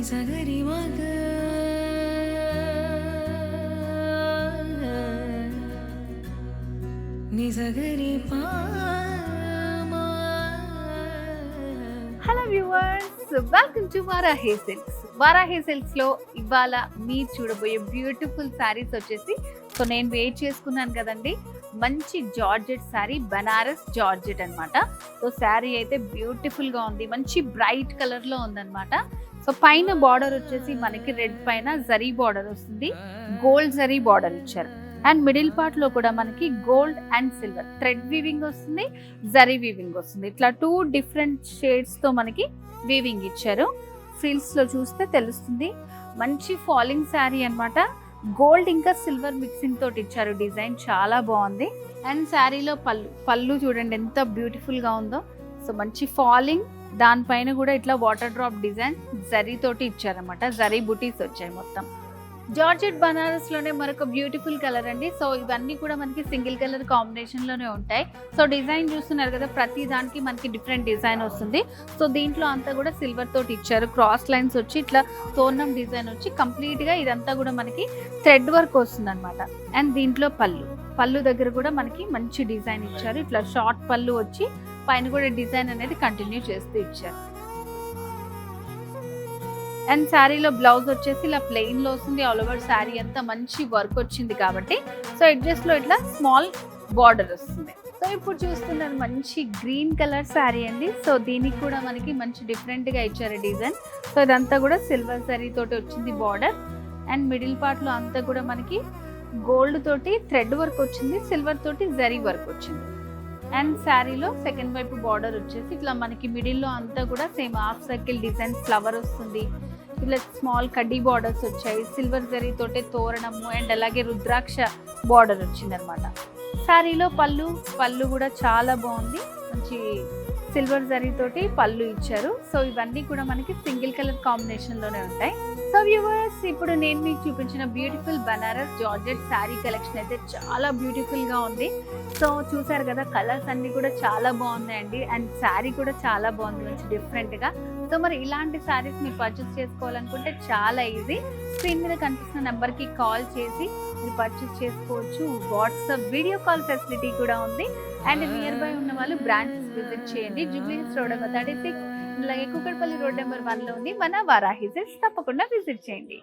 సగరి మగ ని సగరి hello viewers, welcome to Varahi silks. Varahi silks లో ఇవాళ మీరు చూడబోయే బ్యూటిఫుల్ శారీస్ వచ్చేసి, సో నేను వెయిట్ చేసుకున్నాను కదండి, మంచి జార్జెట్ శారీ, బనారస్ జార్జెట్ అన్నమాట. సో శారీ అయితే బ్యూటిఫుల్ గా ఉంది, మంచి బ్రైట్ కలర్ లో ఉందన్నమాట. సో పైన బార్డర్ వచ్చేసి మనకి రెడ్ పైన జరీ బార్డర్ వస్తుంది, గోల్డ్ జరీ బార్డర్ ఇచ్చారు. అండ్ మిడిల్ పార్ట్ లో కూడా మనకి gold and silver thread weaving వస్తుంది, జరీ వీవింగ్ వస్తుంది. ఇట్లా 2 డిఫరెంట్ షేడ్స్ తో మనకి వీవింగ్ ఇచ్చారు. ఫ్రిల్స్ లో చూస్తే తెలుస్తుంది, మంచి ఫాలింగ్ శారీ అన్నమాట. గోల్డ్ ఇంకా సిల్వర్ మిక్సింగ్ తోటి ఇచ్చారు, డిజైన్ చాలా బాగుంది. అండ్ శారీలో పళ్ళు చూడండి ఎంత బ్యూటిఫుల్ గా ఉందో. సో మంచి ఫాలింగ్, దానిపైన కూడా ఇట్లా వాటర్ డ్రాప్ డిజైన్ జరీ తోటి ఇచ్చారనమాట. జరీ బుటీస్ వచ్చాయి మొత్తం. జార్జెట్ బనారస్ లోనే మరొక బ్యూటిఫుల్ కలర్ అండి. సో ఇవన్నీ కూడా మనకి సింగిల్ కలర్ కాంబినేషన్ లోనే ఉంటాయి. సో డిజైన్ చూస్తున్నారు కదా, ప్రతి దానికి మనకి డిఫరెంట్ డిజైన్ వస్తుంది. సో దీంట్లో అంతా కూడా సిల్వర్ తోటి ఇచ్చారు, క్రాస్ లైన్స్ వచ్చి ఇట్లా తోరణం డిజైన్ వచ్చి కంప్లీట్ గా ఇదంతా కూడా మనకి థ్రెడ్ వర్క్ వస్తుంది అనమాట. అండ్ దీంట్లో పళ్ళు దగ్గర కూడా మనకి మంచి డిజైన్ ఇచ్చారు. ఇట్లా షార్ట్ పళ్ళు వచ్చి పైన కూడా డిజైన్ అనేది కంటిన్యూ చేస్తూ ఇచ్చారు. అండ్ శారీలో బ్లౌజ్ వచ్చేసి ఇలా ప్లెయిన్ లో వస్తుంది. ఆల్ ఓవర్ శారీ అంతా మంచి వర్క్ వచ్చింది కాబట్టి సో ఎడ్జెస్ లో ఇట్లా స్మాల్ బార్డర్ వస్తుంది. సో ఇప్పుడు చూస్తున్నారు మంచి గ్రీన్ కలర్ శారీ అండి. సో దీనికి కూడా మనకి మంచి డిఫరెంట్ గా ఇచ్చారు డిజైన్. సో ఇదంతా కూడా సిల్వర్ జరీ తోటి వచ్చింది బార్డర్. అండ్ మిడిల్ పార్ట్ లో అంతా కూడా మనకి గోల్డ్ తోటి థ్రెడ్ వర్క్ వచ్చింది, సిల్వర్ తోటి జరీ వర్క్ వచ్చింది. అండ్ శారీలో సెకండ్ వైపు బార్డర్ వచ్చేసి ఇట్లా మనకి మిడిల్ లో అంతా కూడా same half circle design flower వస్తుంది. ఇలా స్మాల్ కడ్డీ బార్డర్స్ వచ్చాయి, సిల్వర్ జరీ తోటే తోరణము అండ్ అలాగే రుద్రాక్ష బార్డర్ వచ్చింది అనమాట. శారీలో పళ్ళు కూడా చాలా బాగుంది, మంచి సిల్వర్ జరీ తోటి పళ్ళు ఇచ్చారు. సో ఇవన్నీ కూడా మనకి సింగిల్ కలర్ కాంబినేషన్ లోనే ఉంటాయి. సో వ్యూవర్స్, ఇప్పుడు నేను మీకు చూపించిన beautiful Banaras georgette sari collection అయితే చాలా బ్యూటిఫుల్ గా ఉంది. సో చూసారు కదా, కలర్స్ అన్ని కూడా చాలా బాగున్నాయండి. అండ్ శారీ కూడా చాలా బాగుంది, మంచి డిఫరెంట్ గా. సో మరి ఇలాంటి శారీస్ మీరు పర్చేస్ చేసుకోవాలనుకుంటే చాలా ఈజీ. స్క్రీన్ మీద కనిపిస్తున్న నెంబర్ కి కాల్ చేసి మీరు పర్చేస్ చేసుకోవచ్చు. వాట్సాప్ వీడియో కాల్ ఫెసిలిటీ కూడా ఉంది. అండ్ నియర్ బై ఉన్న వాళ్ళు బ్రాంచెస్ విజిట్ చేయండి. జూబ్లీ హిల్స్ రోడ్ నెంబర్ 36, అలాగే కూకట్పల్లి రోడ్ నెంబర్ 1 లో ఉంది మన వారాహి సిల్క్స్. తప్పకుండా విజిట్ చేయండి.